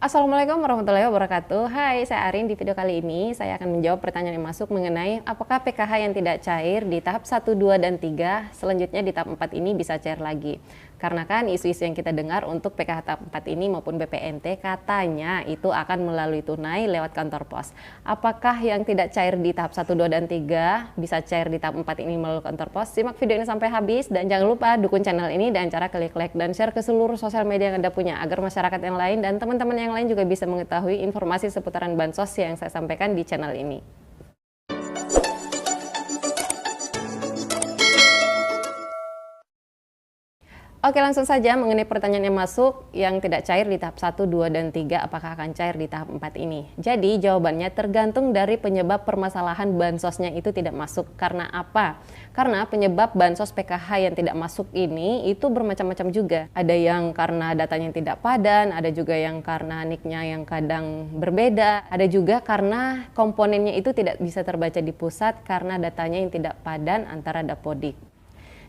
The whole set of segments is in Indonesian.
Assalamualaikum warahmatullahi wabarakatuh. Hai, saya Arin. Di video kali ini saya akan menjawab pertanyaan yang masuk mengenai apakah PKH yang tidak cair di tahap 1, 2, dan 3 selanjutnya di tahap 4 ini bisa cair lagi. Karena kan isu-isu yang kita dengar untuk PKH tahap 4 ini maupun BPNT katanya itu akan melalui tunai lewat kantor pos. Apakah yang tidak cair di tahap 1, 2, dan 3 bisa cair di tahap 4 ini melalui kantor pos? Simak video ini sampai habis dan jangan lupa dukung channel ini dengan cara klik like dan share ke seluruh sosial media yang Anda punya agar masyarakat yang lain dan teman-teman yang lain juga bisa mengetahui informasi seputaran bansos yang saya sampaikan di channel ini. Oke, langsung saja mengenai pertanyaan yang masuk yang tidak cair di tahap 1, 2, dan 3 apakah akan cair di tahap 4 ini. Jadi jawabannya tergantung dari penyebab permasalahan bansosnya itu tidak masuk. Karena apa? Karena penyebab bansos PKH yang tidak masuk ini itu bermacam-macam juga. Ada yang karena datanya yang tidak padan, ada juga yang karena nicknya yang kadang berbeda, ada juga karena komponennya itu tidak bisa terbaca di pusat karena datanya yang tidak padan antara dapodik.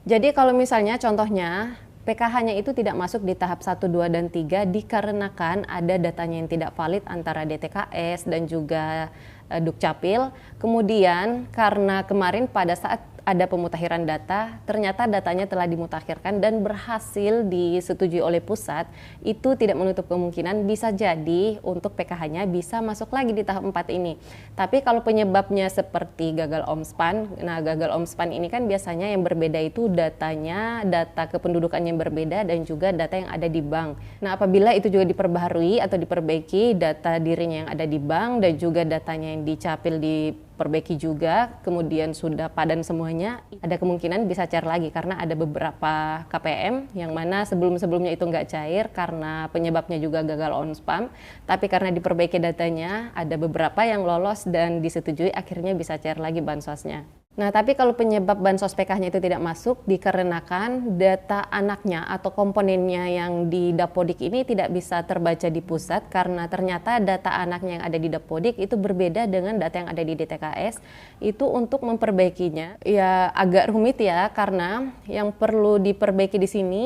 Jadi kalau misalnya contohnya PKH-nya itu tidak masuk di tahap 1, 2, dan 3 dikarenakan ada datanya yang tidak valid antara DTKS dan juga Dukcapil. Kemudian karena kemarin pada saat ada pemutakhiran data, ternyata datanya telah dimutakhirkan dan berhasil disetujui oleh pusat, itu tidak menutup kemungkinan bisa jadi untuk PKH-nya bisa masuk lagi di tahap 4 ini. Tapi kalau penyebabnya seperti gagal OMSPAN, nah gagal OMSPAN ini kan biasanya yang berbeda itu datanya, data kependudukan yang berbeda dan juga data yang ada di bank. Nah apabila itu juga diperbaharui atau diperbaiki data dirinya yang ada di bank dan juga datanya yang dicapil diperbaiki juga, kemudian sudah padan semuanya, ada kemungkinan bisa cair lagi karena ada beberapa KPM yang mana sebelum-sebelumnya itu nggak cair karena penyebabnya juga gagal on spam, tapi karena diperbaiki datanya ada beberapa yang lolos dan disetujui akhirnya bisa cair lagi bansosnya. Nah, tapi kalau penyebab bansos PKH-nya itu tidak masuk dikarenakan data anaknya atau komponennya yang di Dapodik ini tidak bisa terbaca di pusat karena ternyata data anaknya yang ada di Dapodik itu berbeda dengan data yang ada di DTKS. Itu untuk memperbaikinya ya agak rumit ya, karena yang perlu diperbaiki di sini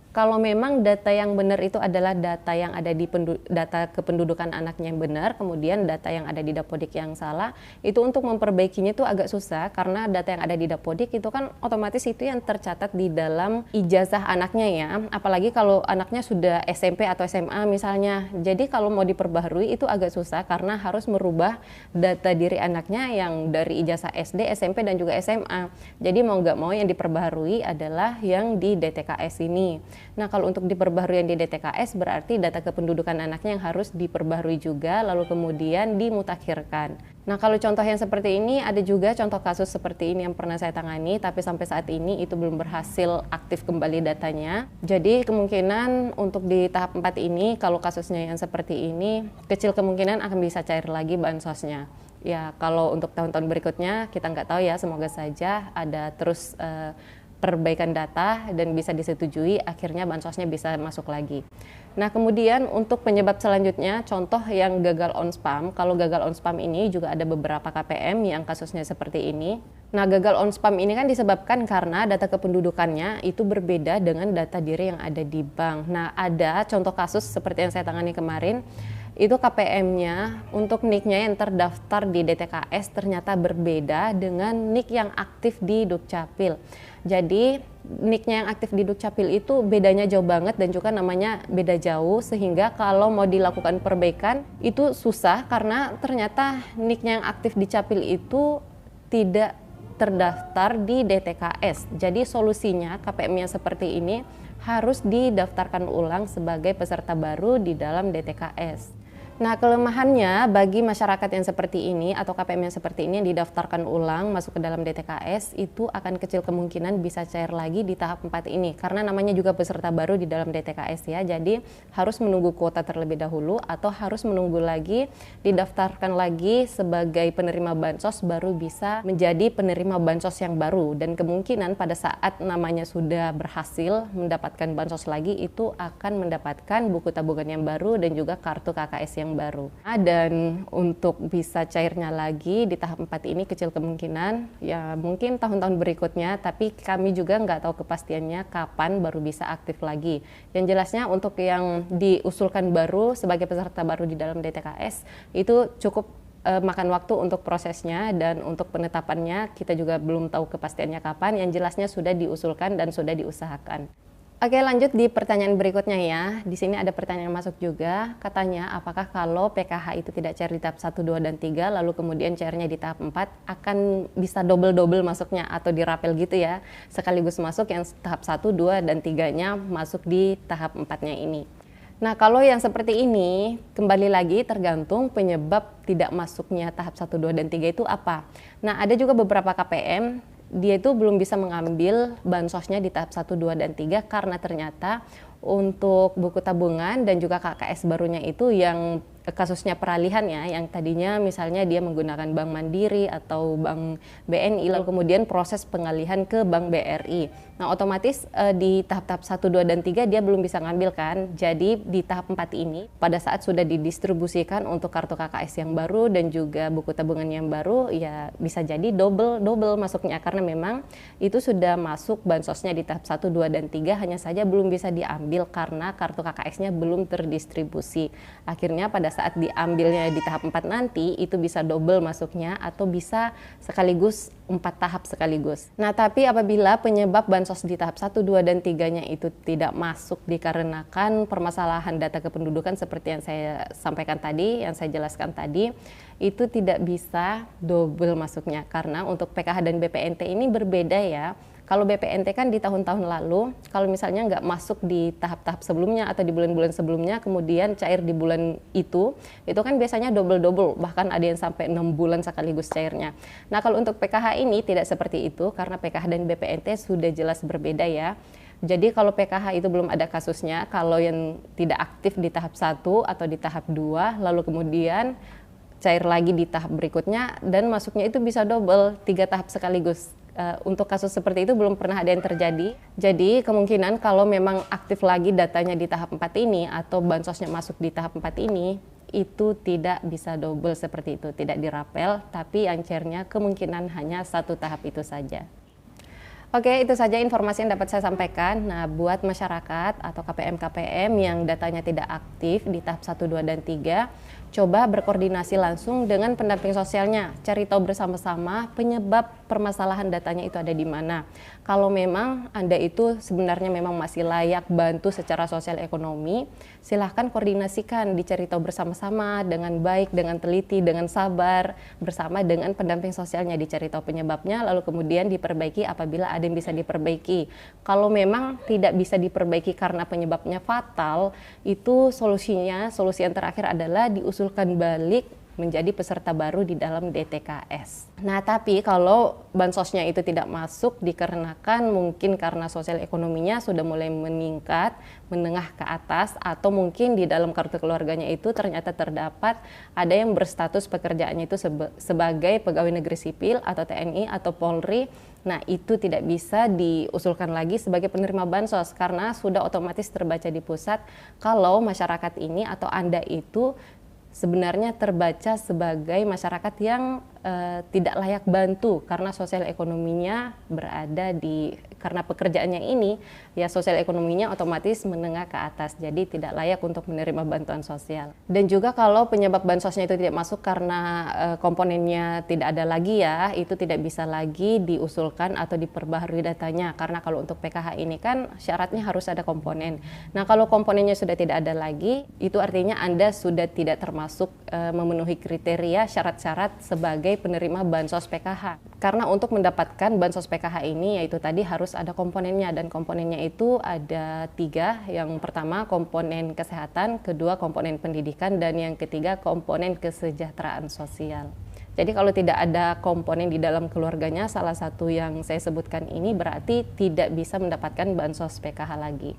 kalau memang data yang benar itu adalah data yang ada di data kependudukan anaknya yang benar, kemudian data yang ada di Dapodik yang salah, itu untuk memperbaikinya itu agak susah karena data yang ada di Dapodik itu kan otomatis itu yang tercatat di dalam ijazah anaknya ya, apalagi kalau anaknya sudah SMP atau SMA misalnya. Jadi kalau mau diperbaharui itu agak susah karena harus merubah data diri anaknya yang dari ijazah SD, SMP, dan juga SMA. Jadi mau nggak mau yang diperbaharui adalah yang di DTKS ini. Nah, kalau untuk diperbaharui yang di DTKS berarti data kependudukan anaknya yang harus diperbaharui juga lalu kemudian dimutakhirkan. Nah, kalau contoh yang seperti ini ada juga contoh kasus seperti ini yang pernah saya tangani tapi sampai saat ini itu belum berhasil aktif kembali datanya. Jadi kemungkinan untuk di tahap 4 ini kalau kasusnya yang seperti ini kecil kemungkinan akan bisa cair lagi bansosnya. Ya, kalau untuk tahun-tahun berikutnya kita nggak tahu ya, semoga saja ada terus perbaikan data dan bisa disetujui akhirnya bansosnya bisa masuk lagi. Nah, kemudian untuk penyebab selanjutnya contoh yang gagal on spam. Kalau gagal on spam ini juga ada beberapa KPM yang kasusnya seperti ini. Nah, gagal on spam ini kan disebabkan karena data kependudukannya itu berbeda dengan data diri yang ada di bank. Nah, ada contoh kasus seperti yang saya tangani kemarin. Itu KPM-nya untuk nick-nya yang terdaftar di DTKS ternyata berbeda dengan nick yang aktif di Dukcapil. Jadi nick-nya yang aktif di Dukcapil itu bedanya jauh banget dan juga namanya beda jauh, sehingga kalau mau dilakukan perbaikan itu susah karena ternyata nick-nya yang aktif di Capil itu tidak terdaftar di DTKS. Jadi solusinya KPM yang seperti ini harus didaftarkan ulang sebagai peserta baru di dalam DTKS. Nah, kelemahannya bagi masyarakat yang seperti ini atau KPM yang seperti ini yang didaftarkan ulang masuk ke dalam DTKS itu akan kecil kemungkinan bisa cair lagi di tahap 4 ini karena namanya juga peserta baru di dalam DTKS ya. Jadi harus menunggu kuota terlebih dahulu atau harus menunggu lagi didaftarkan lagi sebagai penerima bansos baru bisa menjadi penerima bansos yang baru, dan kemungkinan pada saat namanya sudah berhasil mendapatkan bansos lagi itu akan mendapatkan buku tabungan yang baru dan juga kartu KKS yang yang baru. Dan untuk bisa cairnya lagi di tahap 4 ini kecil kemungkinan, ya mungkin tahun-tahun berikutnya, tapi kami juga nggak tahu kepastiannya kapan baru bisa aktif lagi. Yang jelasnya untuk yang diusulkan baru sebagai peserta baru di dalam DTKS itu cukup makan waktu untuk prosesnya, dan untuk penetapannya kita juga belum tahu kepastiannya kapan. Yang jelasnya sudah diusulkan dan sudah diusahakan. Oke, lanjut di pertanyaan berikutnya ya. Di sini ada pertanyaan masuk juga. Katanya, apakah kalau PKH itu tidak cair di tahap 1, 2, dan 3, lalu kemudian cairnya di tahap 4, akan bisa double-double masuknya atau dirapel gitu ya, sekaligus masuk yang tahap 1, 2, dan 3-nya masuk di tahap 4-nya ini. Nah, kalau yang seperti ini, kembali lagi tergantung penyebab tidak masuknya tahap 1, 2, dan 3 itu apa. Nah, ada juga beberapa KPM, dia itu belum bisa mengambil bansosnya di tahap 1, 2, dan 3 karena ternyata untuk buku tabungan dan juga KKS barunya itu yang kasusnya peralihan ya, yang tadinya misalnya dia menggunakan Bank Mandiri atau Bank BNI, lalu kemudian proses pengalihan ke Bank BRI. Nah, otomatis di tahap-tahap 1, 2, dan 3 dia belum bisa ngambil kan. Jadi di tahap 4 ini, pada saat sudah didistribusikan untuk kartu KKS yang baru dan juga buku tabungan yang baru, ya bisa jadi double masuknya, karena memang itu sudah masuk bansosnya di tahap 1, 2, dan 3, hanya saja belum bisa diambil karena kartu KKS-nya belum terdistribusi. Akhirnya pada saat diambilnya di tahap 4 nanti, itu bisa double masuknya atau bisa sekaligus 4 tahap sekaligus. Nah, tapi apabila penyebab bansos di tahap 1, 2, dan 3-nya itu tidak masuk dikarenakan permasalahan data kependudukan seperti yang saya sampaikan tadi, yang saya jelaskan tadi, itu tidak bisa double masuknya, karena untuk PKH dan BPNT ini berbeda ya. Kalau BPNT kan di tahun-tahun lalu, kalau misalnya nggak masuk di tahap-tahap sebelumnya atau di bulan-bulan sebelumnya, kemudian cair di bulan itu kan biasanya double-double, bahkan ada yang sampai 6 bulan sekaligus cairnya. Nah, kalau untuk PKH ini tidak seperti itu, karena PKH dan BPNT sudah jelas berbeda ya. Jadi kalau PKH itu belum ada kasusnya, kalau yang tidak aktif di tahap 1 atau di tahap 2, lalu kemudian cair lagi di tahap berikutnya, dan masuknya itu bisa double, 3 tahap sekaligus. Untuk kasus seperti itu belum pernah ada yang terjadi. Jadi kemungkinan kalau memang aktif lagi datanya di tahap 4 ini atau bansosnya masuk di tahap 4 ini, itu tidak bisa double seperti itu, tidak dirapel, tapi yang cairnya kemungkinan hanya 1 tahap itu saja. Oke, itu saja informasi yang dapat saya sampaikan. Nah, buat masyarakat atau KPM-KPM yang datanya tidak aktif di tahap 1, 2, dan 3, coba berkoordinasi langsung dengan pendamping sosialnya. Cari tahu bersama-sama penyebab permasalahan datanya itu ada di mana. Kalau memang Anda itu sebenarnya memang masih layak bantu secara sosial ekonomi, silahkan koordinasikan, dicari tahu bersama-sama dengan baik, dengan teliti, dengan sabar, bersama dengan pendamping sosialnya, dicari tahu penyebabnya, lalu kemudian diperbaiki apabila ada yang bisa diperbaiki. Kalau memang tidak bisa diperbaiki karena penyebabnya fatal, itu solusi yang terakhir adalah diusulkan balik menjadi peserta baru di dalam DTKS. Nah, tapi kalau bansosnya itu tidak masuk dikarenakan mungkin karena sosial ekonominya sudah mulai meningkat, menengah ke atas, atau mungkin di dalam kartu keluarganya itu ternyata terdapat ada yang berstatus pekerjaannya itu sebagai pegawai negeri sipil atau TNI atau Polri. Nah, itu tidak bisa diusulkan lagi sebagai penerima bansos karena sudah otomatis terbaca di pusat kalau masyarakat ini atau Anda itu sebenarnya terbaca sebagai masyarakat yang tidak layak bantu karena sosial ekonominya berada di, karena pekerjaannya ini ya sosial ekonominya otomatis menengah ke atas, jadi tidak layak untuk menerima bantuan sosial. Dan juga kalau penyebab bansosnya itu tidak masuk karena komponennya tidak ada lagi ya, itu tidak bisa lagi diusulkan atau diperbaharui datanya, karena kalau untuk PKH ini kan syaratnya harus ada komponen. Nah, kalau komponennya sudah tidak ada lagi, itu artinya Anda sudah tidak termasuk memenuhi kriteria syarat-syarat sebagai penerima bansos PKH. Karena untuk mendapatkan bansos PKH ini yaitu tadi harus ada komponennya, dan komponennya itu ada 3. Yang pertama komponen kesehatan, kedua komponen pendidikan, dan yang ketiga komponen kesejahteraan sosial. Jadi kalau tidak ada komponen di dalam keluarganya, salah satu yang saya sebutkan ini, berarti tidak bisa mendapatkan bansos PKH lagi.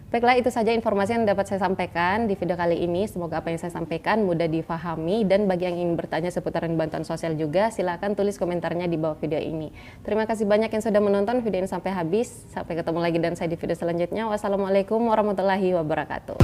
Baiklah, itu saja informasi yang dapat saya sampaikan di video kali ini. Semoga apa yang saya sampaikan mudah difahami, dan bagi yang ingin bertanya seputaran bantuan sosial juga, silakan tulis komentarnya di bawah video ini. Terima kasih banyak yang sudah menonton video ini sampai habis. Sampai ketemu lagi dan saya di video selanjutnya. Wassalamualaikum warahmatullahi wabarakatuh.